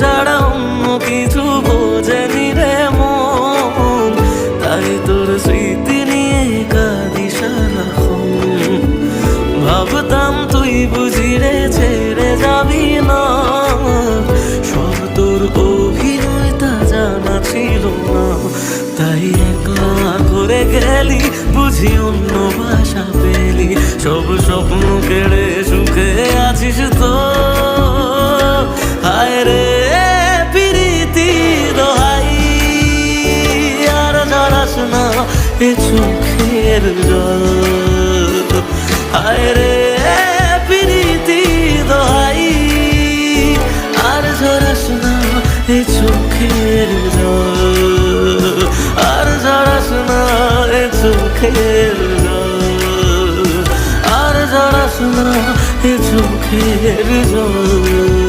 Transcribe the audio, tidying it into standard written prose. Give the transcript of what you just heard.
ছাড়া অন্য কিছু বোঝেনি রে মন, তাই তোর স্মৃতি নিয়ে কাঁদি সারাক্ষণ। ভাবতাম তুই বুঝি রে ছেড়ে যাবি না, সব তোর অভিনয় তা জানা ছিল না। তাই একলা করে গেলি বুঝি অন্য ভাষা পেলি, সব স্বপ্ন কেড়ে সুখে আছিস তো। হায় রে প্রীতি দোহাই, আর ঝরাস না এ চোখের জল। হায় রে প্রীতি দোহাই, আর ঝরাস না এ চোখের জল, আর ঝরাস না এ চোখের জল, আর ঝরাস না এ চোখের জল।